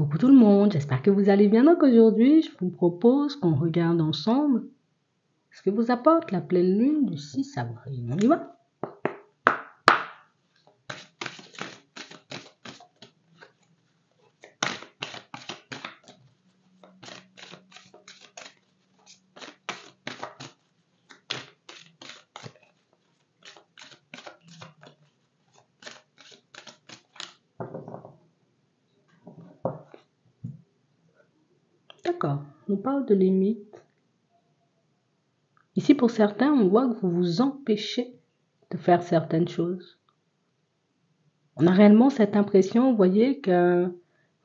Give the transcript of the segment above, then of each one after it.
Coucou tout le monde, j'espère que vous allez bien. Donc aujourd'hui, je vous propose qu'on regarde ensemble ce que vous apporte la pleine lune du 6 avril. On y va? D'accord, on parle de limites. Ici, pour certains, on voit que vous vous empêchez de faire certaines choses. On a réellement cette impression, vous voyez, que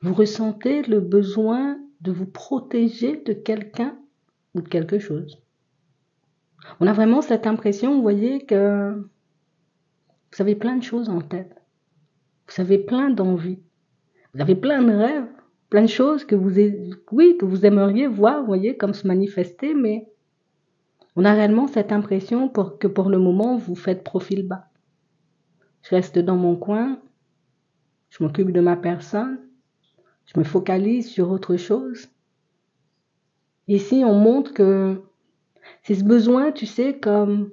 vous ressentez le besoin de vous protéger de quelqu'un ou de quelque chose. On a vraiment cette impression, vous voyez, que vous avez plein de choses en tête. Vous avez plein d'envies. Vous avez plein de rêves, plein de choses que vous aimeriez voir, vous voyez, comme se manifester, mais on a réellement cette impression que pour le moment, vous faites profil bas. Je reste dans mon coin, je m'occupe de ma personne, je me focalise sur autre chose. Ici, on montre que c'est ce besoin, tu sais, comme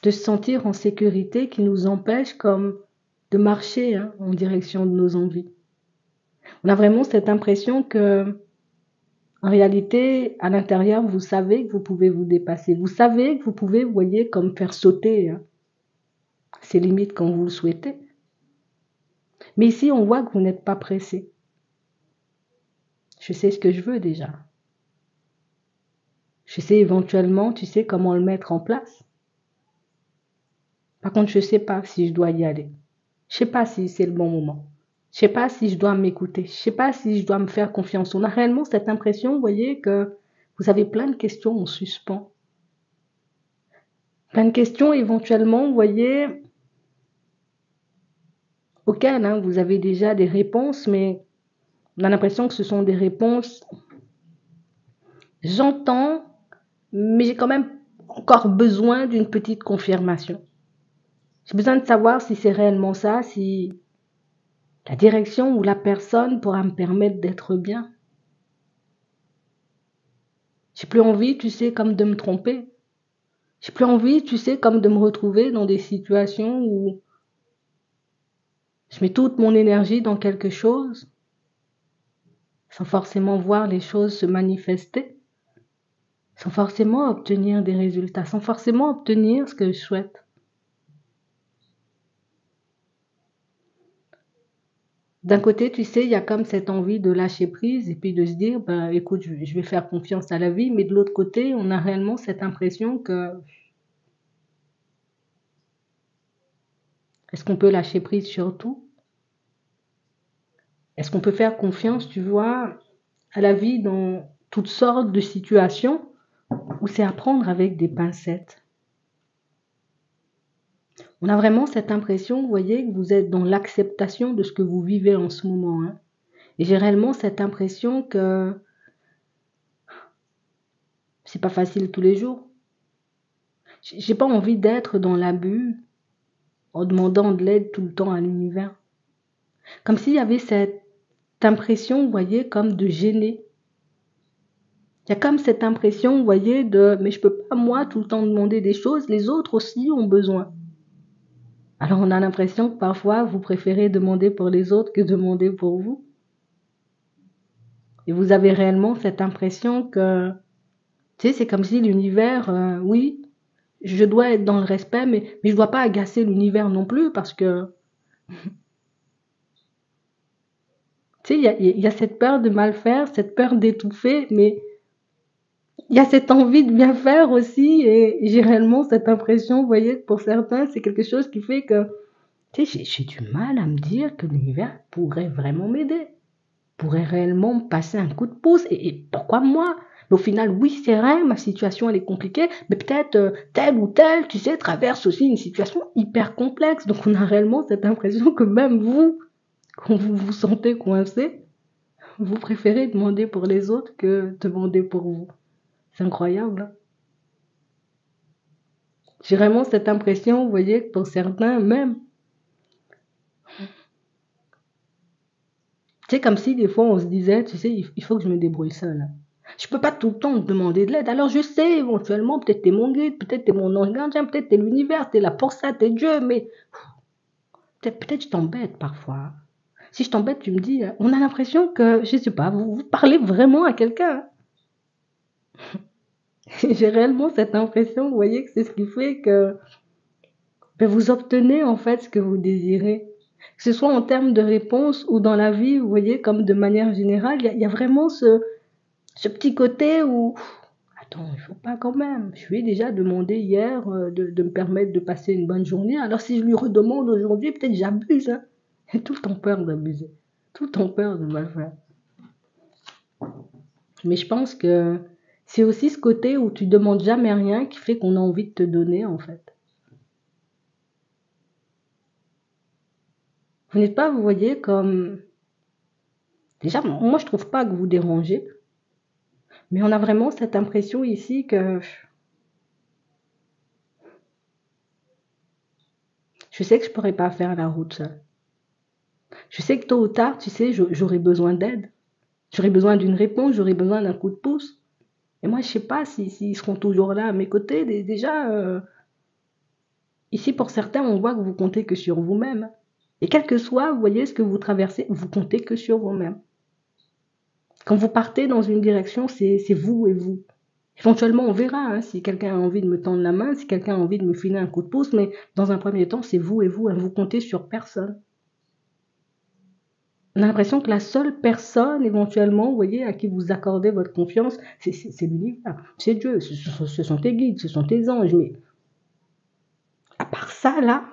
de se sentir en sécurité qui nous empêche comme de marcher en direction de nos envies. On a vraiment cette impression que, en réalité, à l'intérieur, vous savez que vous pouvez vous dépasser. Vous savez que vous pouvez, vous voyez, comme faire sauter ces limites quand vous le souhaitez. Mais ici, on voit que vous n'êtes pas pressé. Je sais ce que je veux déjà. Je sais éventuellement, tu sais, comment le mettre en place. Par contre, je ne sais pas si je dois y aller. Je ne sais pas si c'est le bon moment. Je ne sais pas si je dois m'écouter. Je ne sais pas si je dois me faire confiance. On a réellement cette impression, vous voyez, que vous avez plein de questions en suspens. Plein de questions éventuellement, vous voyez, auxquelles vous avez déjà des réponses, mais on a l'impression que ce sont des réponses. J'entends, mais j'ai quand même encore besoin d'une petite confirmation. J'ai besoin de savoir si c'est réellement ça, si la direction ou la personne pourra me permettre d'être bien. J'ai plus envie, tu sais, comme de me tromper. J'ai plus envie, tu sais, comme de me retrouver dans des situations où je mets toute mon énergie dans quelque chose sans forcément voir les choses se manifester, sans forcément obtenir des résultats, sans forcément obtenir ce que je souhaite. D'un côté, tu sais, il y a comme cette envie de lâcher prise et puis de se dire, ben, écoute, je vais faire confiance à la vie, mais de l'autre côté, on a réellement cette impression que est-ce qu'on peut lâcher prise sur tout? Est-ce qu'on peut faire confiance, tu vois, à la vie dans toutes sortes de situations ou c'est à prendre avec des pincettes? On a vraiment cette impression, vous voyez, que vous êtes dans l'acceptation de ce que vous vivez en ce moment. Et j'ai réellement cette impression que c'est pas facile tous les jours. J'ai pas envie d'être dans l'abus en demandant de l'aide tout le temps à l'univers. Comme s'il y avait cette impression, vous voyez, comme de gêner. Il y a comme cette impression, vous voyez, mais je peux pas moi tout le temps demander des choses, les autres aussi ont besoin. Alors on a l'impression que parfois vous préférez demander pour les autres que demander pour vous. Et vous avez réellement cette impression que, tu sais, c'est comme si l'univers, oui, je dois être dans le respect, mais je dois pas agacer l'univers non plus parce que, tu sais, il y a cette peur de mal faire, cette peur d'étouffer, mais il y a cette envie de bien faire aussi et j'ai réellement cette impression, vous voyez, que pour certains, c'est quelque chose qui fait que, tu sais, j'ai du mal à me dire que l'univers pourrait vraiment m'aider, pourrait réellement me passer un coup de pouce et pourquoi moi? Mais au final, oui, c'est vrai, ma situation, elle est compliquée, mais peut-être tel ou tel, tu sais, traverse aussi une situation hyper complexe. Donc, on a réellement cette impression que même vous, quand vous vous sentez coincé, vous préférez demander pour les autres que demander pour vous. C'est incroyable, hein? J'ai vraiment cette impression, vous voyez, que pour certains, même, C'est comme si des fois on se disait, tu sais, il faut que je me débrouille seule. Je peux pas tout le temps te demander de l'aide. Alors je sais, éventuellement, peut-être t'es mon guide, peut-être t'es mon ange gardien, peut-être t'es l'univers, t'es là pour ça, t'es Dieu, mais peut-être je t'embête parfois. Si je t'embête, tu me dis, on a l'impression que, je sais pas, vous parlez vraiment à quelqu'un. J'ai réellement cette impression, vous voyez, que c'est ce qui fait que vous obtenez en fait ce que vous désirez. Que ce soit en termes de réponse ou dans la vie, vous voyez, comme de manière générale, il y a vraiment ce petit côté où, attends, il faut pas quand même. Je lui ai déjà demandé hier de me permettre de passer une bonne journée. Alors si je lui redemande aujourd'hui, peut-être j'abuse. Hein. J'ai tout le temps peur d'abuser. Tout le temps peur de mal faire. Mais je pense que c'est aussi ce côté où tu demandes jamais rien qui fait qu'on a envie de te donner en fait. Vous n'êtes pas, vous voyez, comme... Déjà, moi je trouve pas que vous dérangez, mais on a vraiment cette impression ici que je sais que je pourrais pas faire la route seule. Je sais que tôt ou tard, tu sais, j'aurai besoin d'aide. J'aurai besoin d'une réponse, j'aurai besoin d'un coup de pouce. Et moi, je sais pas s'ils seront toujours là à mes côtés. Déjà, ici, pour certains, on voit que vous comptez que sur vous-même. Et quel que soit, vous voyez, ce que vous traversez, vous comptez que sur vous-même. Quand vous partez dans une direction, c'est vous et vous. Éventuellement, on verra hein, si quelqu'un a envie de me tendre la main, si quelqu'un a envie de me filer un coup de pouce, mais dans un premier temps, c'est vous et vous. Hein, vous comptez sur personne. On a l'impression que la seule personne, éventuellement, vous voyez, à qui vous accordez votre confiance, c'est l'univers, c'est Dieu, ce sont tes guides, ce sont tes anges. Mais à part ça, là,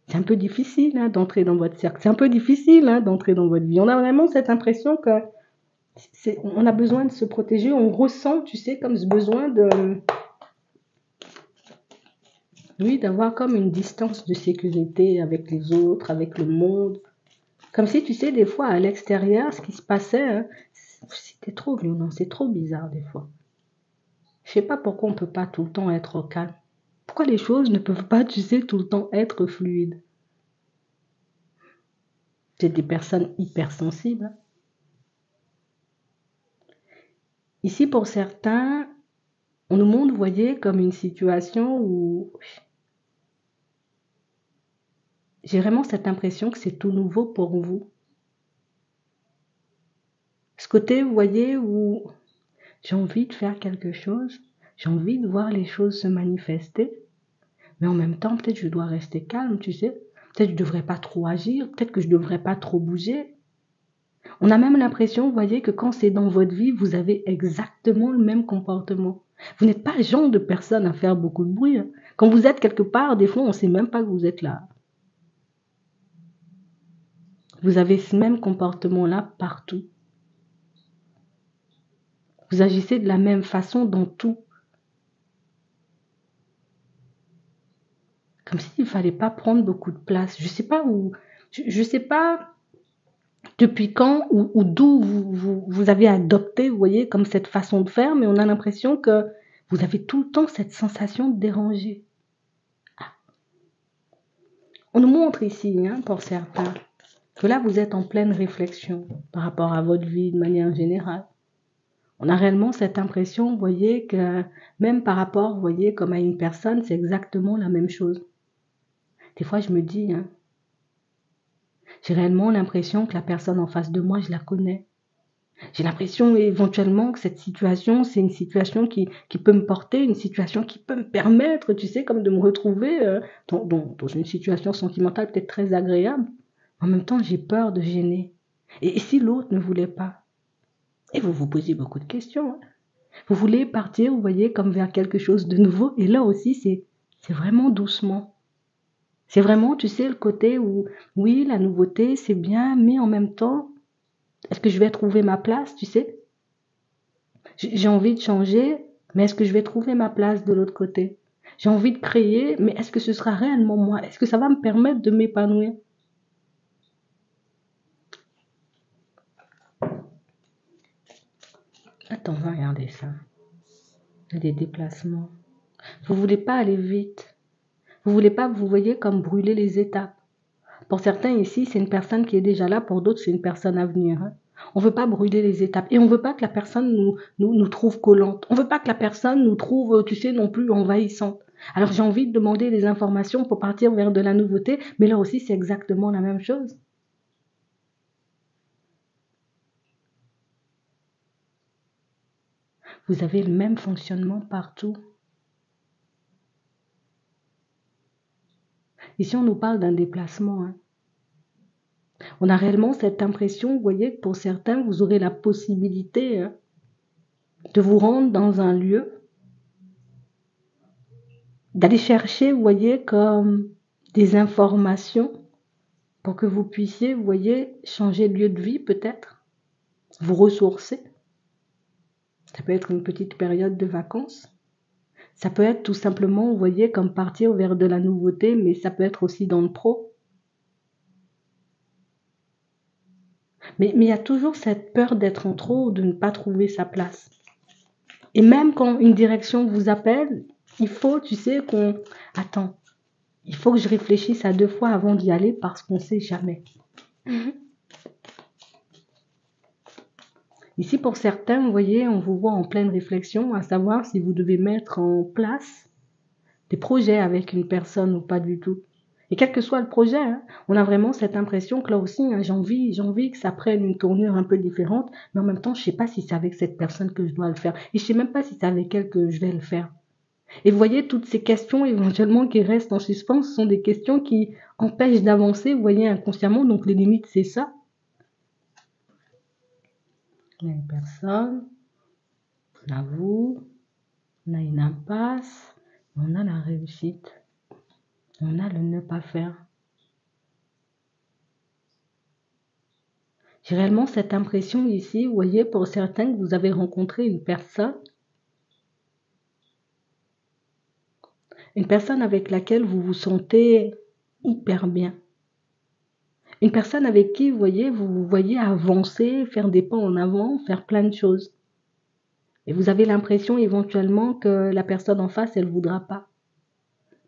c'est un peu difficile hein, d'entrer dans votre cercle. C'est un peu difficile hein, d'entrer dans votre vie. On a vraiment cette impression que on a besoin de se protéger. On ressent, tu sais, comme ce besoin de, oui, d'avoir comme une distance de sécurité avec les autres, avec le monde. Comme si, tu sais, des fois, à l'extérieur, ce qui se passait, hein, c'était trop violent, c'est trop bizarre des fois. Je sais pas pourquoi on peut pas tout le temps être au calme. Pourquoi les choses ne peuvent pas, tu sais, tout le temps être fluides. C'est des personnes hypersensibles. Hein. Ici, pour certains, on nous montre, vous voyez, comme une situation où j'ai vraiment cette impression que c'est tout nouveau pour vous. Ce côté, vous voyez, où j'ai envie de faire quelque chose, j'ai envie de voir les choses se manifester, mais en même temps, peut-être je dois rester calme, tu sais. Peut-être je ne devrais pas trop agir, peut-être que je ne devrais pas trop bouger. On a même l'impression, vous voyez, que quand c'est dans votre vie, vous avez exactement le même comportement. Vous n'êtes pas le genre de personne à faire beaucoup de bruit. Hein. Quand vous êtes quelque part, des fois, on ne sait même pas que vous êtes là. Vous avez ce même comportement-là partout. Vous agissez de la même façon dans tout. Comme s'il ne fallait pas prendre beaucoup de place. Je ne sais pas où... Je sais pas depuis quand ou d'où vous avez adopté, vous voyez, comme cette façon de faire, mais on a l'impression que vous avez tout le temps cette sensation de déranger. Ah. On nous montre ici, hein, pour certains, que là, vous êtes en pleine réflexion par rapport à votre vie de manière générale. On a réellement cette impression, vous voyez, que même par rapport, vous voyez, comme à une personne, c'est exactement la même chose. Des fois, je me dis, hein, j'ai réellement l'impression que la personne en face de moi, je la connais. J'ai l'impression éventuellement que cette situation, c'est une situation qui peut me porter, une situation qui peut me permettre, tu sais, comme de me retrouver dans une situation sentimentale peut-être très agréable. En même temps, j'ai peur de gêner. Et si l'autre ne voulait pas? Et vous vous posez beaucoup de questions. Hein. Vous voulez partir, vous voyez, comme vers quelque chose de nouveau. Et là aussi, c'est vraiment doucement. C'est vraiment, tu sais, le côté où, oui, la nouveauté, c'est bien, mais en même temps, est-ce que je vais trouver ma place, tu sais? J'ai envie de changer, mais est-ce que je vais trouver ma place de l'autre côté? J'ai envie de créer, mais est-ce que ce sera réellement moi? Est-ce que ça va me permettre de m'épanouir? Attends, on va regarder ça. Des déplacements. Vous voulez pas aller vite. Vous voulez pas, vous voyez, comme brûler les étapes. Pour certains ici, c'est une personne qui est déjà là. Pour d'autres, c'est une personne à venir. Hein. On veut pas brûler les étapes. Et on veut pas que la personne nous trouve collante. On veut pas que la personne nous trouve, tu sais, non plus envahissante. Alors j'ai envie de demander des informations pour partir vers de la nouveauté, mais là aussi c'est exactement la même chose. Vous avez le même fonctionnement partout. Ici on nous parle d'un déplacement. Hein. On a réellement cette impression, vous voyez, que pour certains, vous aurez la possibilité de vous rendre dans un lieu, d'aller chercher, vous voyez, comme des informations pour que vous puissiez, vous voyez, changer de lieu de vie peut-être, vous ressourcer. Ça peut être une petite période de vacances. Ça peut être tout simplement, vous voyez, comme partir vers de la nouveauté, mais ça peut être aussi dans le pro. Mais il y a toujours cette peur d'être en trop ou de ne pas trouver sa place. Et même quand une direction vous appelle, il faut, tu sais, qu'on... Attends, il faut que je réfléchisse à 2 fois avant d'y aller parce qu'on ne sait jamais. Ici, pour certains, vous voyez, on vous voit en pleine réflexion, à savoir si vous devez mettre en place des projets avec une personne ou pas du tout. Et quel que soit le projet, hein, on a vraiment cette impression que là aussi, hein, j'ai envie que ça prenne une tournure un peu différente, mais en même temps, je ne sais pas si c'est avec cette personne que je dois le faire. Et je ne sais même pas si c'est avec elle que je vais le faire. Et vous voyez, toutes ces questions éventuellement qui restent en suspens, ce sont des questions qui empêchent d'avancer, vous voyez, inconsciemment. Donc les limites, c'est ça. On a une personne, on a vous, on a une impasse, on a la réussite, on a le ne pas faire. J'ai réellement cette impression ici, vous voyez, pour certains que vous avez rencontré une personne avec laquelle vous vous sentez hyper bien. Une personne avec qui, vous voyez avancer, faire des pas en avant, faire plein de choses. Et vous avez l'impression éventuellement que la personne en face, elle ne voudra pas.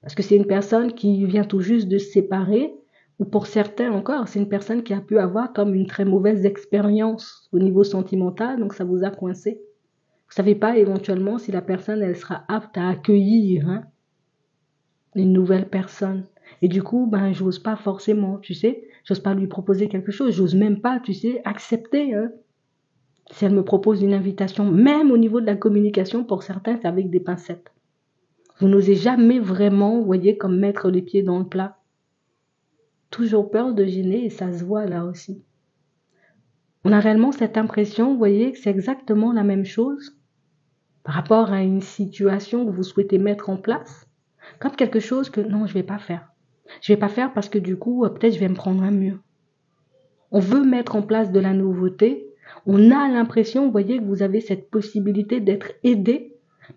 Parce que c'est une personne qui vient tout juste de se séparer, ou pour certains encore, c'est une personne qui a pu avoir comme une très mauvaise expérience au niveau sentimental, donc ça vous a coincé. Vous ne savez pas éventuellement si la personne, elle sera apte à accueillir une nouvelle personne. Et du coup, j'ose pas forcément, tu sais, j'ose pas lui proposer quelque chose, j'ose même pas, tu sais, accepter. Si elle me propose une invitation, même au niveau de la communication, pour certains, c'est avec des pincettes. Vous n'osez jamais vraiment, vous voyez, comme mettre les pieds dans le plat. Toujours peur de gêner et ça se voit là aussi. On a réellement cette impression, vous voyez, que c'est exactement la même chose par rapport à une situation que vous souhaitez mettre en place, comme quelque chose que non, je ne vais pas faire. Je ne vais pas faire parce que du coup, peut-être je vais me prendre un mur. On veut mettre en place de la nouveauté. On a l'impression, vous voyez, que vous avez cette possibilité d'être aidé,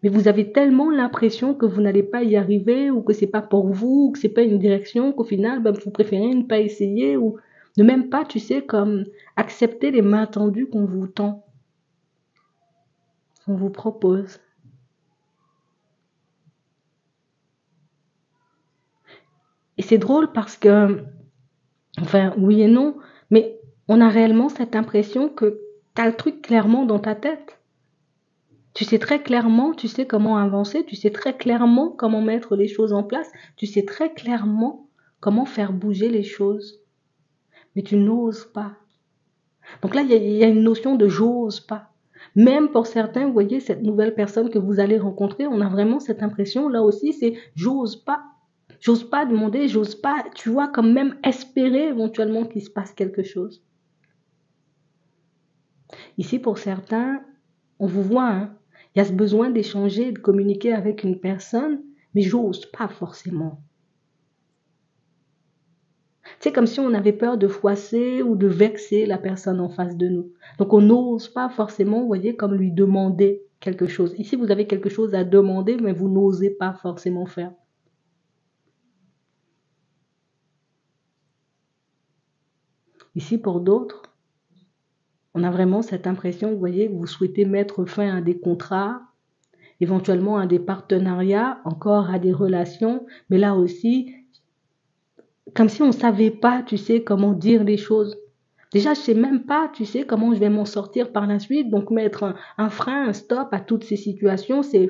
mais vous avez tellement l'impression que vous n'allez pas y arriver, ou que c'est pas pour vous, ou que c'est pas une direction, qu'au final, vous préférez ne pas essayer, ou ne même pas, tu sais, comme accepter les mains tendues qu'on vous tend, qu'on vous propose. Et c'est drôle parce que, enfin, oui et non, mais on a réellement cette impression que tu as le truc clairement dans ta tête. Tu sais très clairement, tu sais comment avancer, tu sais très clairement comment mettre les choses en place, tu sais très clairement comment faire bouger les choses. Mais tu n'oses pas. Donc là, il y a une notion de j'ose pas. Même pour certains, vous voyez, cette nouvelle personne que vous allez rencontrer, on a vraiment cette impression, là aussi, c'est j'ose pas. J'ose pas demander, j'ose pas, tu vois, quand même espérer éventuellement qu'il se passe quelque chose. Ici, pour certains, on vous voit, il y a ce besoin d'échanger, de communiquer avec une personne, mais j'ose pas forcément. C'est comme si on avait peur de froisser ou de vexer la personne en face de nous. Donc on n'ose pas forcément, vous voyez, comme lui demander quelque chose. Ici, vous avez quelque chose à demander, mais vous n'osez pas forcément faire. Ici, pour d'autres, on a vraiment cette impression, vous voyez, que vous souhaitez mettre fin à des contrats, éventuellement à des partenariats, encore à des relations, mais là aussi, comme si on ne savait pas, tu sais, comment dire les choses. Déjà, je sais même pas, tu sais, comment je vais m'en sortir par la suite. Donc, mettre un frein, un stop à toutes ces situations, c'est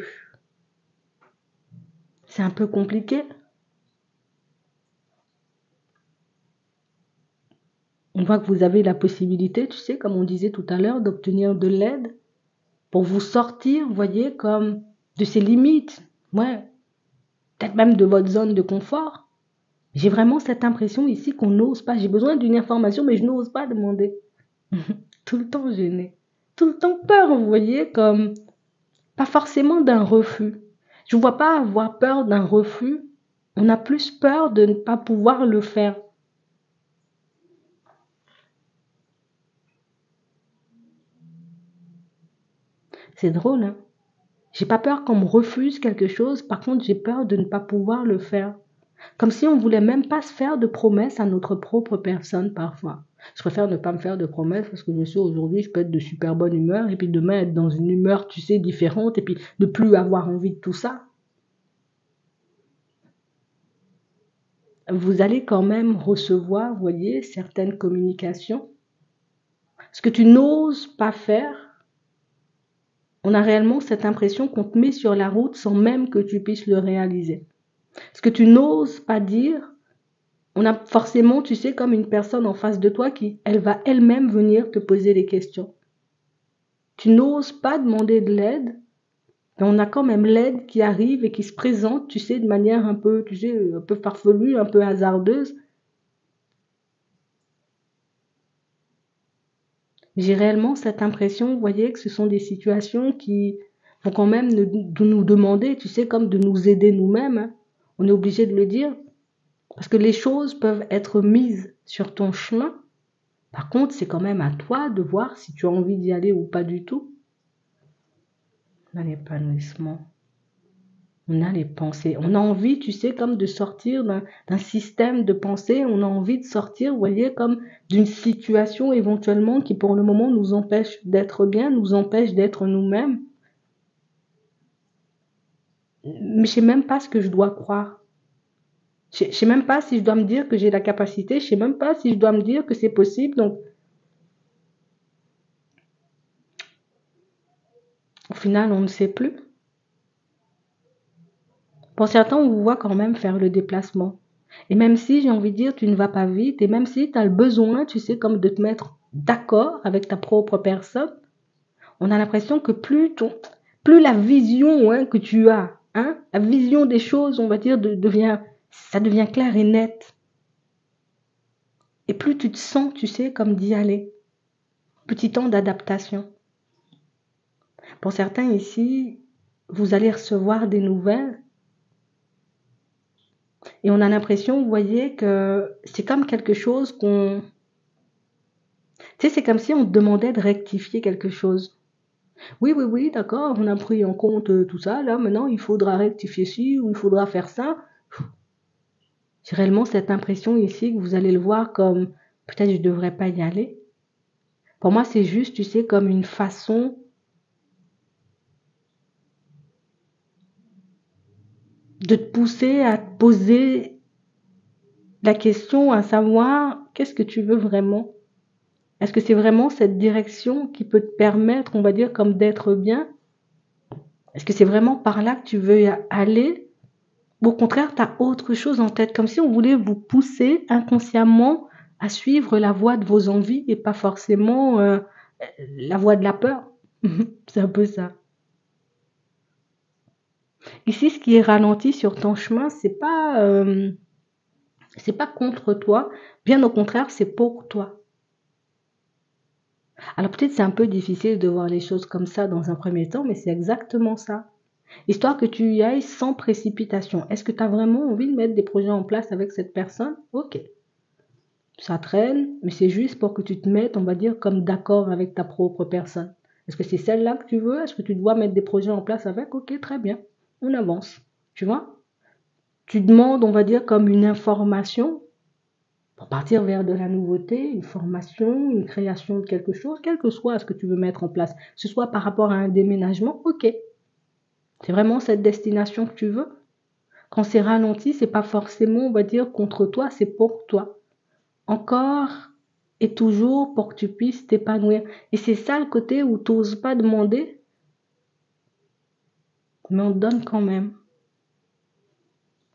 un peu compliqué. On voit que vous avez la possibilité, tu sais, comme on disait tout à l'heure, d'obtenir de l'aide pour vous sortir, vous voyez, comme de ces limites. Ouais, peut-être même de votre zone de confort. J'ai vraiment cette impression ici qu'on n'ose pas. J'ai besoin d'une information, mais je n'ose pas demander. Tout le temps gêné. Tout le temps peur, vous voyez, comme pas forcément d'un refus. Je ne vois pas avoir peur d'un refus. On a plus peur de ne pas pouvoir le faire. C'est drôle, hein? J'ai pas peur qu'on me refuse quelque chose, par contre j'ai peur de ne pas pouvoir le faire. Comme si on voulait même pas se faire de promesses à notre propre personne parfois. Je préfère ne pas me faire de promesses parce que je sais aujourd'hui je peux être de super bonne humeur et puis demain être dans une humeur, tu sais, différente et puis ne plus avoir envie de tout ça. Vous allez quand même recevoir, vous voyez, certaines communications. Ce que tu n'oses pas faire, on a réellement cette impression qu'on te met sur la route sans même que tu puisses le réaliser. Ce que tu n'oses pas dire, on a forcément, tu sais, comme une personne en face de toi qui, elle va elle-même venir te poser les questions. Tu n'oses pas demander de l'aide, mais on a quand même l'aide qui arrive et qui se présente, tu sais, de manière un peu, tu sais, un peu farfelue, un peu hasardeuse. J'ai réellement cette impression, vous voyez, que ce sont des situations qui vont quand même nous demander, tu sais, comme de nous aider nous-mêmes, hein. On est obligé de le dire, parce que les choses peuvent être mises sur ton chemin. Par contre, c'est quand même à toi de voir si tu as envie d'y aller ou pas du tout. On a l'épanouissement, on a les pensées. On a envie, tu sais, comme de sortir d'un système de pensée. On a envie de sortir, vous voyez, comme d'une situation éventuellement qui pour le moment nous empêche d'être bien, nous empêche d'être nous-mêmes. Mais je sais même pas ce que je dois croire. Je sais même pas si je dois me dire que j'ai la capacité. Je sais même pas si je dois me dire que c'est possible. Donc, au final, on ne sait plus. Pour certains, on vous voit quand même faire le déplacement. Et même si, j'ai envie de dire, tu ne vas pas vite, et même si tu as le besoin, tu sais, comme de te mettre d'accord avec ta propre personne, on a l'impression que plus la vision, hein, que tu as, hein, la vision des choses, on va dire, ça devient clair et net. Et plus tu te sens, tu sais, comme d'y aller. Petit temps d'adaptation. Pour certains ici, vous allez recevoir des nouvelles et on a l'impression, vous voyez, que c'est comme quelque chose qu'on... Tu sais, c'est comme si on te demandait de rectifier quelque chose. Oui, oui, oui, d'accord, on a pris en compte tout ça, là, maintenant il faudra rectifier ci ou il faudra faire ça. J'ai réellement cette impression ici que vous allez le voir comme peut-être je ne devrais pas y aller. Pour moi, c'est juste, tu sais, comme une façon de te pousser à te poser la question, à savoir qu'est-ce que tu veux vraiment. Est-ce que c'est vraiment cette direction qui peut te permettre, on va dire, comme d'être bien? Est-ce que c'est vraiment par là que tu veux aller? Ou au contraire, tu as autre chose en tête, comme si on voulait vous pousser inconsciemment à suivre la voie de vos envies et pas forcément la voie de la peur. C'est un peu ça. Ici, ce qui est ralenti sur ton chemin, c'est pas contre toi, bien au contraire, c'est pour toi. Alors peut-être c'est un peu difficile de voir les choses comme ça dans un premier temps, mais c'est exactement ça. Histoire que tu y ailles sans précipitation. Est-ce que tu as vraiment envie de mettre des projets en place avec cette personne? Ok. Ça traîne, mais c'est juste pour que tu te mettes, on va dire, comme d'accord avec ta propre personne. Est-ce que c'est celle-là que tu veux? Est-ce que tu dois mettre des projets en place avec? Ok, très bien. On avance. Tu vois? Tu demandes, on va dire, comme une information pour partir vers de la nouveauté, une formation, une création de quelque chose, quel que soit ce que tu veux mettre en place. Que ce soit par rapport à un déménagement, ok. C'est vraiment cette destination que tu veux. Quand c'est ralenti, c'est pas forcément, on va dire, contre toi, c'est pour toi. Encore et toujours pour que tu puisses t'épanouir. Et c'est ça le côté où tu n'oses pas demander, mais on te donne quand même.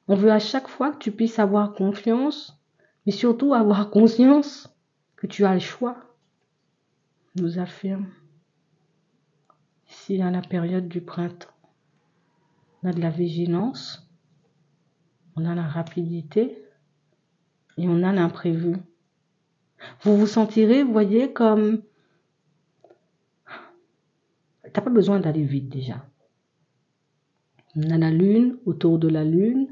On veut à chaque fois que tu puisses avoir confiance, mais surtout avoir conscience que tu as le choix. Je vous affirme. Ici, à la période du printemps, on a de la vigilance, on a la rapidité et on a l'imprévu. Vous vous sentirez, vous voyez, comme... T'as pas besoin d'aller vite déjà. On a la lune, autour de la lune.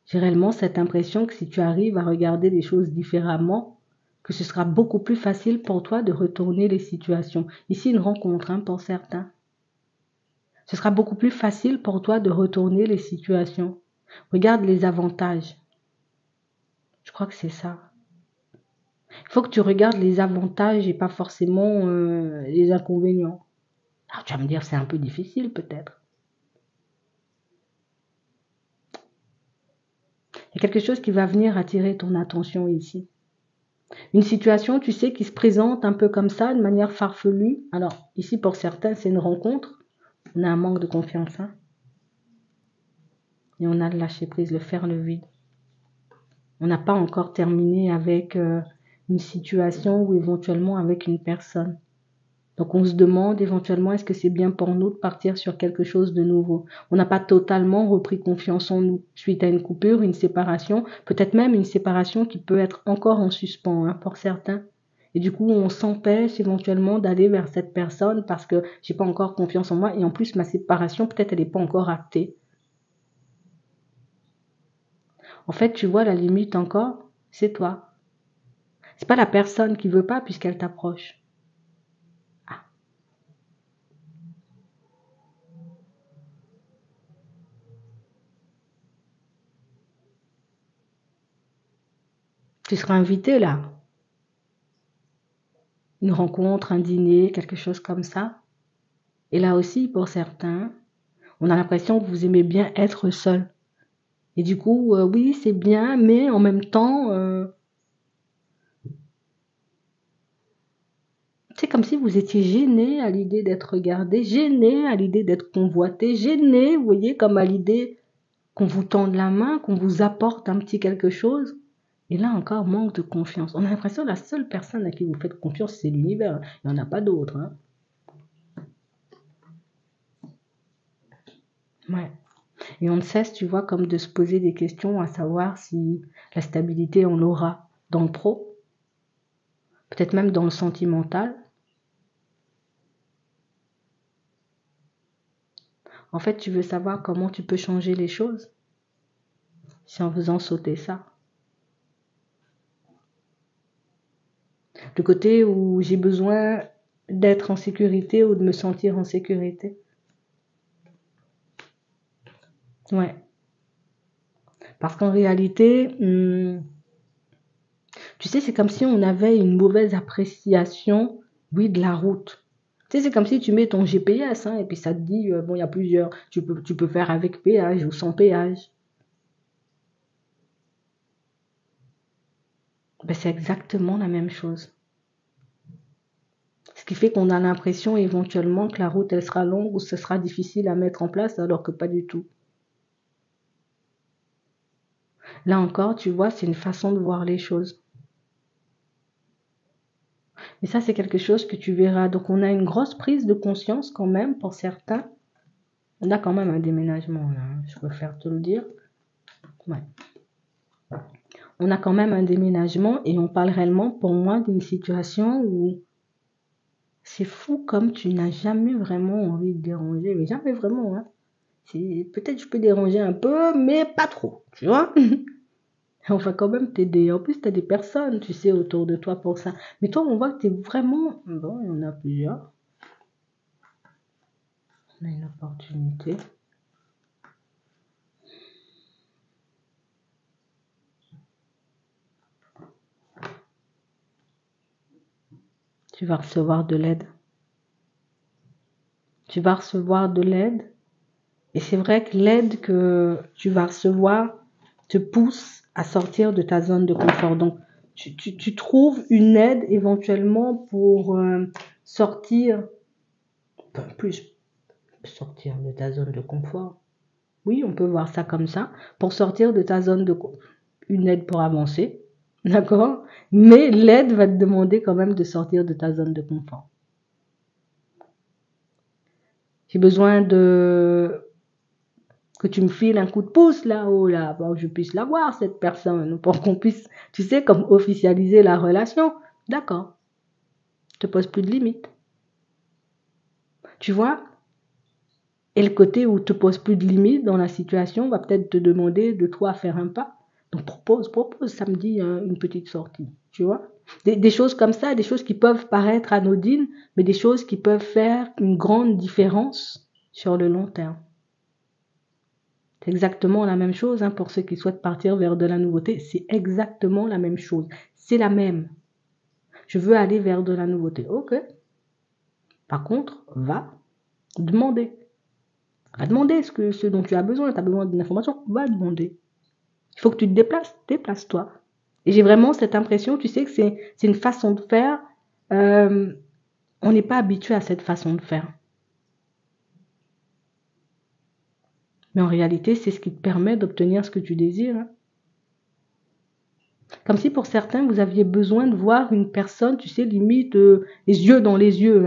J'ai réellement cette impression que si tu arrives à regarder les choses différemment, que ce sera beaucoup plus facile pour toi de retourner les situations. Ici, une rencontre, hein, pour certains. Ce sera beaucoup plus facile pour toi de retourner les situations. Regarde les avantages. Je crois que c'est ça. Il faut que tu regardes les avantages et pas forcément les inconvénients. Alors tu vas me dire, c'est un peu difficile peut-être. Il y a quelque chose qui va venir attirer ton attention ici. Une situation, tu sais, qui se présente un peu comme ça, de manière farfelue. Alors, ici, pour certains, c'est une rencontre. On a un manque de confiance. Hein. Et on a le lâcher prise, le faire, le vide. On n'a pas encore terminé avec une situation ou éventuellement avec une personne. Donc on se demande éventuellement est-ce que c'est bien pour nous de partir sur quelque chose de nouveau. On n'a pas totalement repris confiance en nous suite à une coupure, une séparation, peut-être même une séparation qui peut être encore en suspens hein, pour certains. Et du coup on s'empêche éventuellement d'aller vers cette personne parce que j'ai pas encore confiance en moi et en plus ma séparation peut-être elle n'est pas encore actée. En fait tu vois la limite encore, c'est toi. C'est pas la personne qui veut pas puisqu'elle t'approche. Tu seras invité là. Une rencontre, un dîner, quelque chose comme ça. Et là aussi, pour certains, on a l'impression que vous aimez bien être seul. Et du coup, oui, c'est bien, mais en même temps, c'est comme si vous étiez gêné à l'idée d'être regardé, gêné à l'idée d'être convoité, gêné, vous voyez, comme à l'idée qu'on vous tende la main, qu'on vous apporte un petit quelque chose. Et là encore, manque de confiance. On a l'impression que la seule personne à qui vous faites confiance, c'est l'univers. Il n'y en a pas d'autre. Hein. Ouais. Et on ne cesse, tu vois, comme de se poser des questions à savoir si la stabilité, on l'aura dans le pro, peut-être même dans le sentimental. En fait, tu veux savoir comment tu peux changer les choses? C'est en faisant sauter ça. Le côté où j'ai besoin d'être en sécurité ou de me sentir en sécurité. Ouais. Parce qu'en réalité, tu sais, c'est comme si on avait une mauvaise appréciation, oui, de la route. Tu sais, c'est comme si tu mets ton GPS, hein, et puis ça te dit, bon, il y a plusieurs, tu peux faire avec péage ou sans péage. Ben, c'est exactement la même chose. Ce qui fait qu'on a l'impression éventuellement que la route, elle sera longue ou ce sera difficile à mettre en place, alors que pas du tout. Là encore, tu vois, c'est une façon de voir les choses. Mais ça, c'est quelque chose que tu verras. Donc, on a une grosse prise de conscience quand même pour certains. On a quand même un déménagement, là, hein, je préfère te le dire. Ouais. On a quand même un déménagement et on parle réellement pour moi d'une situation où c'est fou comme tu n'as jamais vraiment envie de déranger, mais jamais vraiment. Hein. Peut-être je peux déranger un peu, mais pas trop, tu vois. On va quand même t'aider. En plus, tu as des personnes, tu sais, autour de toi pour ça. Mais toi, on voit que tu es vraiment... Bon, il y en a plusieurs. On a une opportunité. Tu vas recevoir de l'aide. Tu vas recevoir de l'aide. Et c'est vrai que l'aide que tu vas recevoir te pousse à sortir de ta zone de confort. Donc, tu trouves une aide éventuellement pour sortir, plus sortir de ta zone de confort. Oui, on peut voir ça comme ça, pour sortir de ta zone de confort. Une aide pour avancer, d'accord? Mais l'aide va te demander quand même de sortir de ta zone de confort. J'ai besoin que tu me files un coup de pouce là-haut, là, pour que je puisse la voir, cette personne, pour qu'on puisse, tu sais, comme officialiser la relation. D'accord. Je te pose plus de limites. Tu vois? Et le côté où te pose plus de limites dans la situation va peut-être te demander de toi faire un pas. Donc propose samedi une petite sortie, tu vois. Des choses comme ça, des choses qui peuvent paraître anodines, mais des choses qui peuvent faire une grande différence sur le long terme. C'est exactement la même chose pour ceux qui souhaitent partir vers de la nouveauté. C'est exactement la même chose. C'est la même. Je veux aller vers de la nouveauté. Ok. Par contre, va demander. Va demander ce dont tu as besoin. Tu as besoin d'une information, va demander. Il faut que tu te déplaces, déplace-toi. Et j'ai vraiment cette impression, tu sais, que c'est une façon de faire. On n'est pas habitué à cette façon de faire. Mais en réalité, c'est ce qui te permet d'obtenir ce que tu désires. Comme si pour certains, vous aviez besoin de voir une personne, tu sais, limite les yeux dans les yeux,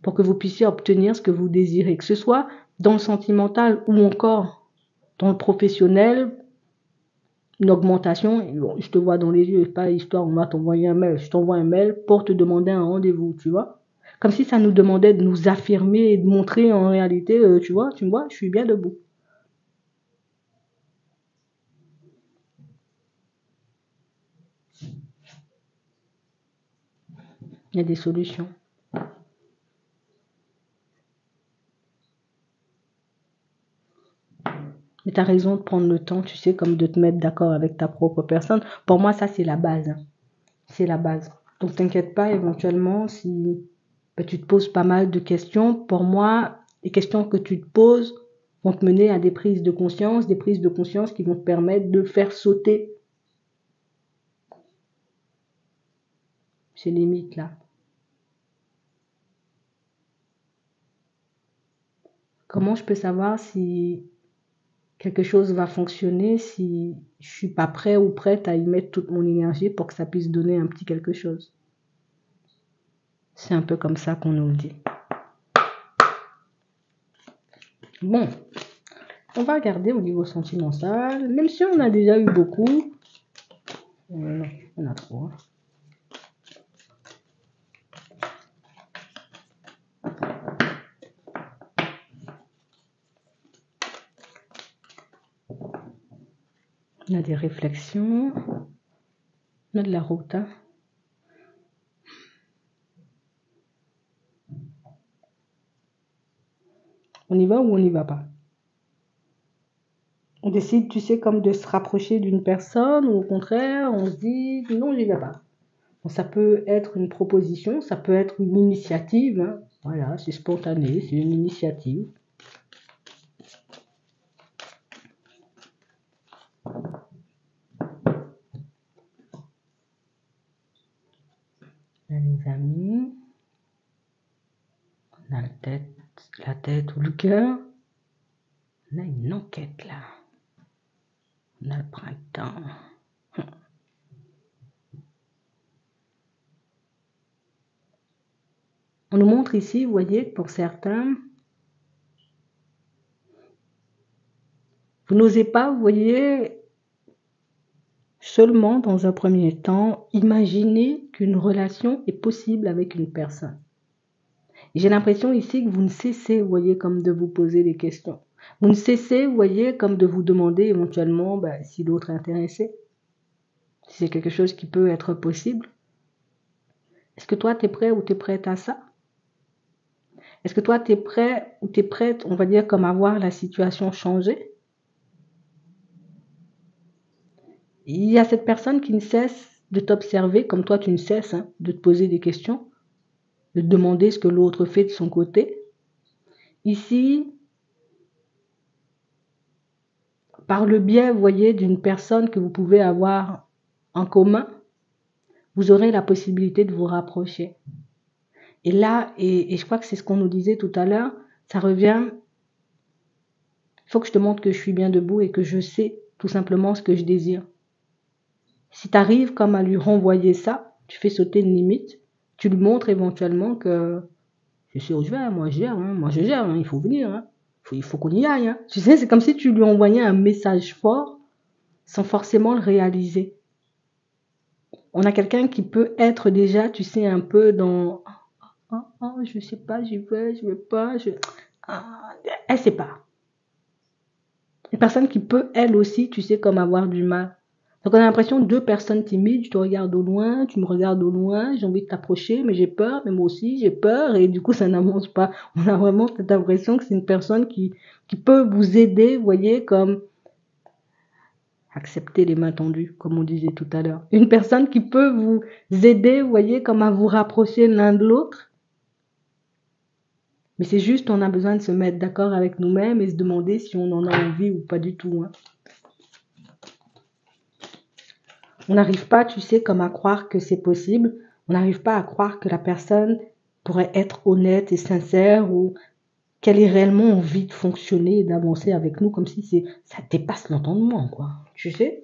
pour que vous puissiez obtenir ce que vous désirez. Que ce soit dans le sentimental ou encore dans le professionnel, une augmentation, je te vois dans les yeux, pas histoire, on va t'envoyer un mail. Je t'envoie un mail pour te demander un rendez-vous, tu vois. Comme si ça nous demandait de nous affirmer et de montrer en réalité, tu me vois, je suis bien debout. Il y a des solutions. Mais tu as raison de prendre le temps, tu sais, comme de te mettre d'accord avec ta propre personne. Pour moi, ça, c'est la base. C'est la base. Donc, t'inquiète pas, éventuellement, si tu te poses pas mal de questions, pour moi, les questions que tu te poses vont te mener à des prises de conscience qui vont te permettre de faire sauter ces limites-là. Comment je peux savoir si quelque chose va fonctionner si je suis pas prêt ou prête à y mettre toute mon énergie pour que ça puisse donner un petit quelque chose? C'est un peu comme ça qu'on nous le dit. Bon, on va regarder au niveau sentimental, même si on a déjà eu beaucoup. Non, on a trop. On a des réflexions. On a de la route. On y va ou on n'y va pas? On décide, tu sais, comme de se rapprocher d'une personne ou au contraire, on se dit non, j'y vais pas. Bon, ça peut être une proposition, ça peut être une initiative. Voilà, c'est spontané, c'est une initiative. Là, les amis, on a la tête ou le cœur. On a une enquête là. On a le printemps. On nous montre ici, vous voyez, que pour certains, vous n'osez pas, vous voyez, seulement dans un premier temps, imaginer qu'une relation est possible avec une personne. J'ai l'impression ici que vous ne cessez, vous voyez, comme de vous poser des questions. Vous ne cessez, vous voyez, comme de vous demander éventuellement si l'autre est intéressé, si c'est quelque chose qui peut être possible. Est-ce que toi, tu es prêt ou tu es prête à ça? Est-ce que toi, tu es prêt ou tu es prête, on va dire, comme à voir la situation changer? Il y a cette personne qui ne cesse de t'observer, comme toi, tu ne cesses de te poser des questions, de te demander ce que l'autre fait de son côté. Ici, par le biais, vous voyez, d'une personne que vous pouvez avoir en commun, vous aurez la possibilité de vous rapprocher. Et là, et je crois que c'est ce qu'on nous disait tout à l'heure, ça revient, il faut que je te montre que je suis bien debout et que je sais tout simplement ce que je désire. Si tu arrives comme à lui renvoyer ça, tu fais sauter une limite, tu lui montres éventuellement que je sais où je vais, moi je gère, il faut venir, hein. Il faut qu'on y aille. Hein. Tu sais, c'est comme si tu lui envoyais un message fort sans forcément le réaliser. On a quelqu'un qui peut être déjà, tu sais, un peu dans je sais pas, j'y vais, je vais pas, elle sait pas. Une personne qui peut, elle aussi, tu sais, comme avoir du mal. Donc on a l'impression de deux personnes timides, je te regarde au loin, tu me regardes au loin, j'ai envie de t'approcher, mais j'ai peur, mais moi aussi j'ai peur, et du coup ça n'avance pas. On a vraiment cette impression que c'est une personne qui peut vous aider, vous voyez, comme accepter les mains tendues, comme on disait tout à l'heure. Une personne qui peut vous aider, vous voyez, comme à vous rapprocher l'un de l'autre. Mais c'est juste, on a besoin de se mettre d'accord avec nous-mêmes et se demander si on en a envie ou pas du tout. Hein. On n'arrive pas, tu sais, comme à croire que c'est possible. On n'arrive pas à croire que la personne pourrait être honnête et sincère ou qu'elle ait réellement envie de fonctionner et d'avancer avec nous comme si ça dépasse l'entendement, quoi. Tu sais?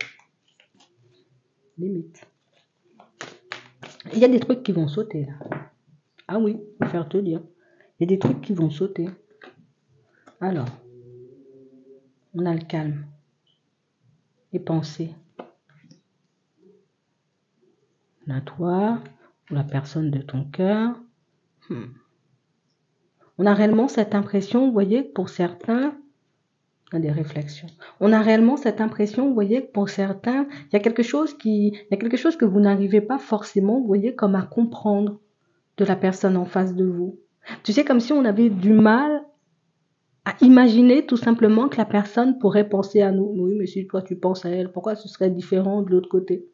Limite. Il y a des trucs qui vont sauter, là. Ah oui, je vais faire te dire. Il y a des trucs qui vont sauter. Alors, on a le calme. Les pensées. On a toi, ou la personne de ton cœur. On a réellement cette impression, vous voyez, que pour certains, il y a des réflexions. On a réellement cette impression, vous voyez, que pour certains, il y a quelque chose que vous n'arrivez pas forcément, vous voyez, comme à comprendre de la personne en face de vous. Tu sais, comme si on avait du mal à imaginer tout simplement que la personne pourrait penser à nous. Oui, mais si toi tu penses à elle, pourquoi ce serait différent de l'autre côté?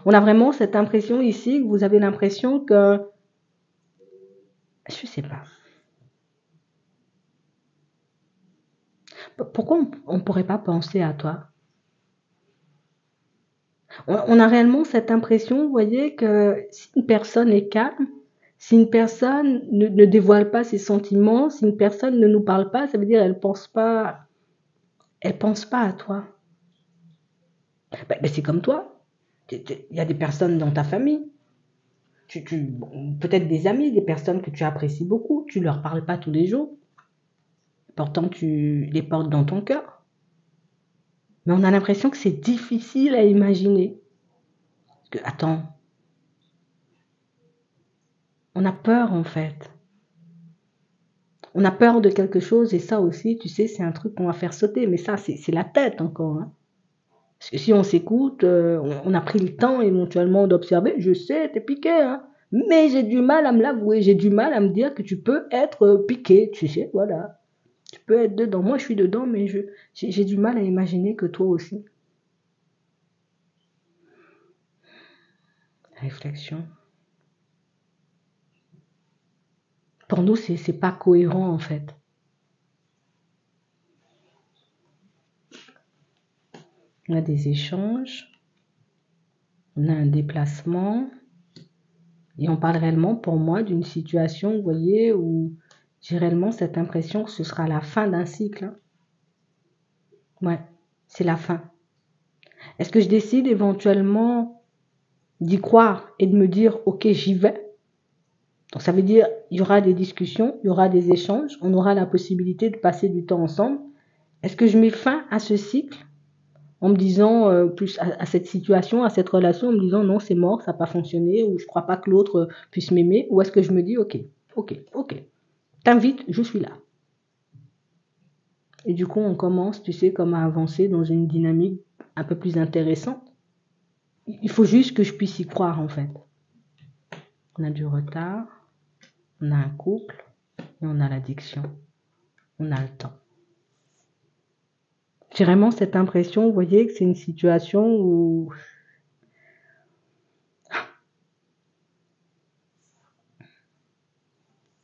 On a vraiment cette impression ici, que vous avez l'impression que... Je sais pas. Pourquoi on ne pourrait pas penser à toi? On a réellement cette impression, vous voyez, que si une personne est calme, si une personne ne dévoile pas ses sentiments, si une personne ne nous parle pas, ça veut dire qu'elle pense pas à toi. Ben, c'est comme toi. Il y a des personnes dans ta famille, peut-être des amis, des personnes que tu apprécies beaucoup, tu leur parles pas tous les jours, pourtant tu les portes dans ton cœur. Mais on a l'impression que c'est difficile à imaginer. Parce que, attends, on a peur en fait. On a peur de quelque chose et ça aussi, tu sais, c'est un truc qu'on va faire sauter. Mais ça, c'est la tête encore. Hein. Parce que si on s'écoute, on a pris le temps éventuellement d'observer. Je sais, t'es piqué, hein. Mais j'ai du mal à me l'avouer. J'ai du mal à me dire que tu peux être piqué, tu sais, voilà. Tu peux être dedans. Moi, je suis dedans, mais j'ai du mal à imaginer que toi aussi. Réflexion. Pour nous, c'est pas cohérent en fait. On a des échanges, on a un déplacement, et on parle réellement pour moi d'une situation, vous voyez, où j'ai réellement cette impression que ce sera la fin d'un cycle. Hein. Ouais, c'est la fin. Est-ce que je décide éventuellement d'y croire et de me dire, ok, j'y vais? Donc ça veut dire, il y aura des discussions, il y aura des échanges, on aura la possibilité de passer du temps ensemble. Est-ce que je mets fin à ce cycle en me disant, plus à cette situation, à cette relation, en me disant non, c'est mort, ça n'a pas fonctionné, ou je ne crois pas que l'autre puisse m'aimer, ou est-ce que je me dis, ok, t'invites, je suis là. Et du coup, on commence, tu sais, comme à avancer dans une dynamique un peu plus intéressante. Il faut juste que je puisse y croire, en fait. On a du retard, on a un couple, et on a l'addiction. On a le temps. J'ai vraiment cette impression, vous voyez, que c'est une situation où...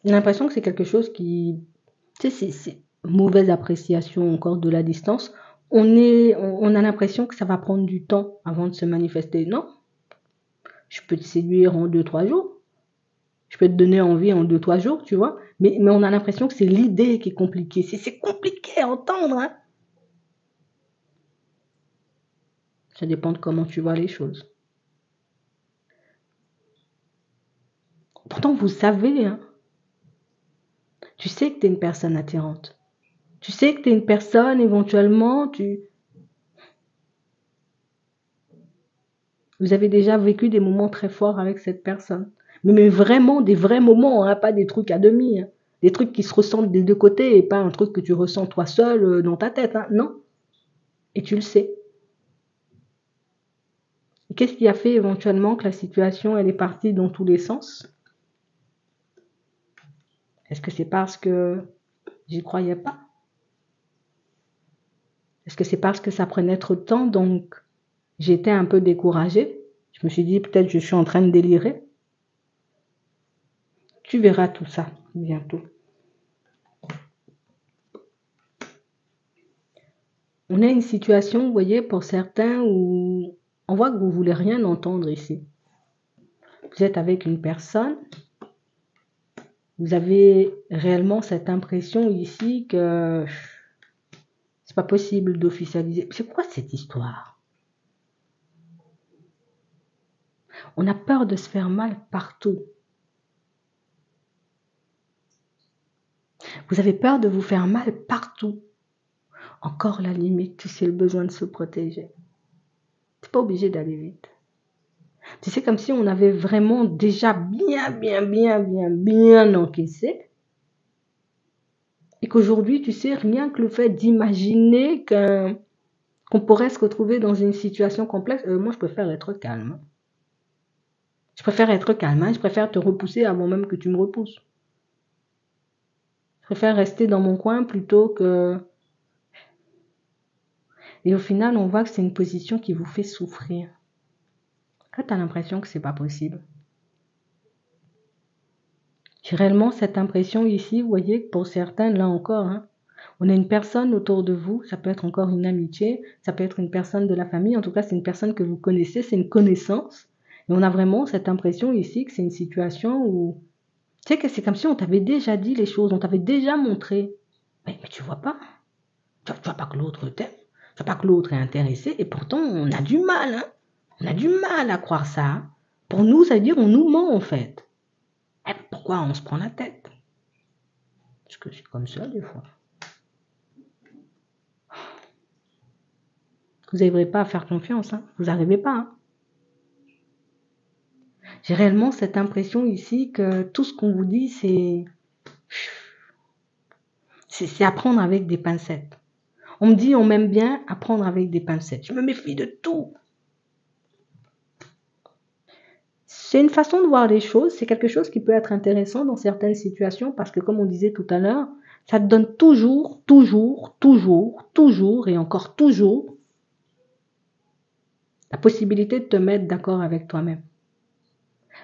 J'ai l'impression que c'est quelque chose qui... Tu sais, c'est mauvaise appréciation encore de la distance. On a l'impression que ça va prendre du temps avant de se manifester. Non, Je peux te séduire en 2-3 jours. Je peux te donner envie en 2-3 jours, tu vois. Mais on a l'impression que c'est l'idée qui est compliquée. C'est compliqué à entendre, hein. Ça dépend de comment tu vois les choses. Pourtant, vous savez, hein. Tu sais que tu es une personne attirante. Tu sais que tu es une personne, éventuellement, vous avez déjà vécu des moments très forts avec cette personne. Mais vraiment, des vrais moments, hein, pas des trucs à demi. Hein. Des trucs qui se ressentent des deux côtés et pas un truc que tu ressens toi seul dans ta tête. Hein. Non. Et tu le sais. Et qu'est-ce qui a fait éventuellement que la situation, elle est partie dans tous les sens? Est-ce que c'est parce que j'y croyais pas? Est-ce que c'est parce que ça prenait trop de temps, donc j'étais un peu découragée? Je me suis dit, peut-être je suis en train de délirer. Tu verras tout ça bientôt. On a une situation, vous voyez, pour certains où on voit que vous voulez rien entendre ici. Vous êtes avec une personne, vous avez réellement cette impression ici que c'est pas possible d'officialiser. C'est quoi cette histoire? On a peur de se faire mal partout. Vous avez peur de vous faire mal partout. Encore la limite, tu sais, le besoin de se protéger. Tu n'es pas obligé d'aller vite. Tu sais, comme si on avait vraiment déjà bien encaissé. Et qu'aujourd'hui, tu sais, rien que le fait d'imaginer qu'on pourrait se retrouver dans une situation complexe, moi, je préfère être calme. Je préfère être calme, hein. Je préfère te repousser avant même que tu me repousses. Je préfère rester dans mon coin plutôt que... Et au final, on voit que c'est une position qui vous fait souffrir. Quand tu as l'impression que c'est pas possible. J'ai réellement cette impression ici, vous voyez, que pour certains, là encore, hein, on a une personne autour de vous, ça peut être encore une amitié, ça peut être une personne de la famille, en tout cas c'est une personne que vous connaissez, c'est une connaissance. Et on a vraiment cette impression ici que c'est une situation où, tu sais que c'est comme si on t'avait déjà dit les choses, on t'avait déjà montré. Mais tu vois pas, tu vois pas que l'autre t'aime, tu vois pas que l'autre est intéressé, et pourtant on a du mal, hein. On a du mal à croire ça. Hein. Pour nous, ça veut dire on nous ment en fait. Et pourquoi on se prend la tête? Parce que c'est comme ça des fois. Vous n'arriverez pas à faire confiance, hein. Vous n'arrivez pas. Hein. J'ai réellement cette impression ici que tout ce qu'on vous dit, c'est apprendre avec des pincettes. On me dit on m'aime bien, apprendre avec des pincettes. Je me méfie de tout. C'est une façon de voir les choses, c'est quelque chose qui peut être intéressant dans certaines situations parce que comme on disait tout à l'heure, ça te donne toujours et encore toujours la possibilité de te mettre d'accord avec toi-même.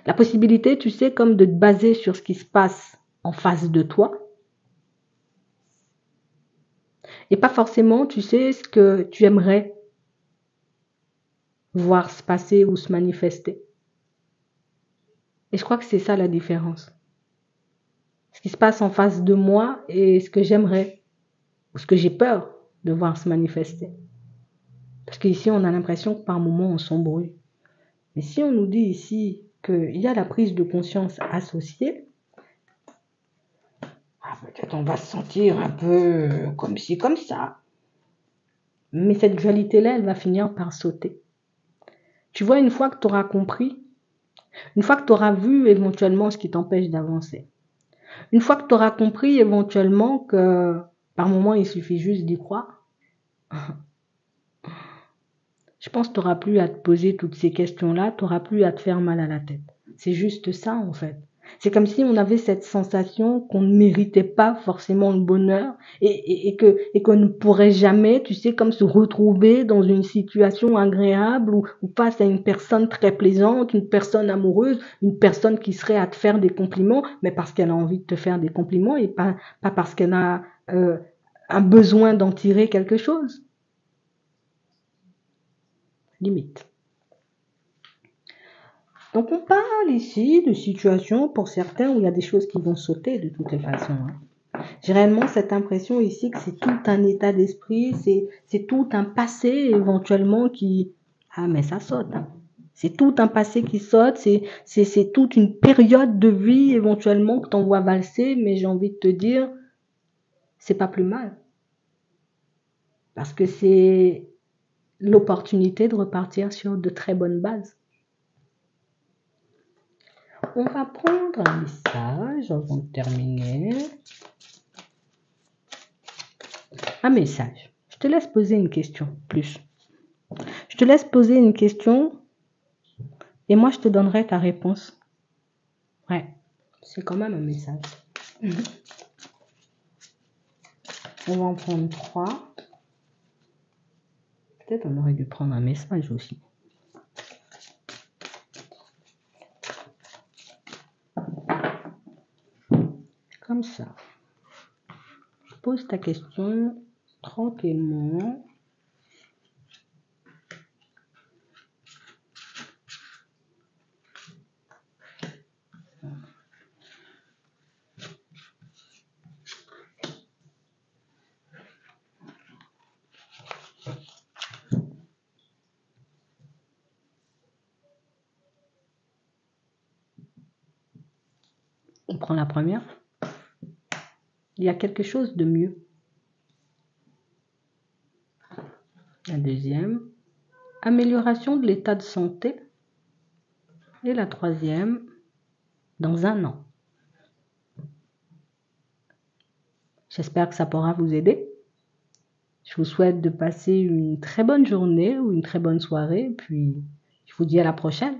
La possibilité, tu sais, comme de te baser sur ce qui se passe en face de toi et pas forcément, tu sais, ce que tu aimerais voir se passer ou se manifester. Et je crois que c'est ça la différence. Ce qui se passe en face de moi et ce que j'aimerais ou ce que j'ai peur de voir se manifester. Parce qu'ici, on a l'impression que par moments, on s'embrouille. Mais si on nous dit ici qu'il y a la prise de conscience associée, peut-être on va se sentir un peu comme ci, comme ça. Mais cette dualité-là, elle va finir par sauter. Tu vois, une fois que tu auras compris, une fois que tu auras vu éventuellement ce qui t'empêche d'avancer, une fois que tu auras compris éventuellement que par moment, il suffit juste d'y croire, je pense que tu n'auras plus à te poser toutes ces questions-là, tu n'auras plus à te faire mal à la tête. C'est juste ça, en fait. C'est comme si on avait cette sensation qu'on ne méritait pas forcément le bonheur et qu'on ne pourrait jamais, tu sais, comme se retrouver dans une situation agréable ou face à une personne très plaisante, une personne amoureuse, une personne qui serait à te faire des compliments, mais parce qu'elle a envie de te faire des compliments et pas parce qu'elle a un besoin d'en tirer quelque chose. Limite. Donc on parle ici de situations pour certains où il y a des choses qui vont sauter de toutes les façons. J'ai réellement cette impression ici que c'est tout un état d'esprit, c'est tout un passé éventuellement qui... Ah mais ça saute. C'est tout un passé qui saute, c'est toute une période de vie éventuellement que tu envoies valser, mais j'ai envie de te dire, c'est pas plus mal. Parce que c'est l'opportunité de repartir sur de très bonnes bases. On va prendre un message avant de terminer. Un message. Je te laisse poser une question, plus. Je te laisse poser une question et moi je te donnerai ta réponse. Ouais, c'est quand même un message. On va en prendre 3. Peut-être on aurait dû prendre un message aussi. Comme ça. Pose ta question tranquillement. On prend la première. Il y a quelque chose de mieux. La deuxième, amélioration de l'état de santé. Et la troisième, dans 1 an. J'espère que ça pourra vous aider. Je vous souhaite de passer une très bonne journée ou une très bonne soirée. Puis, je vous dis à la prochaine.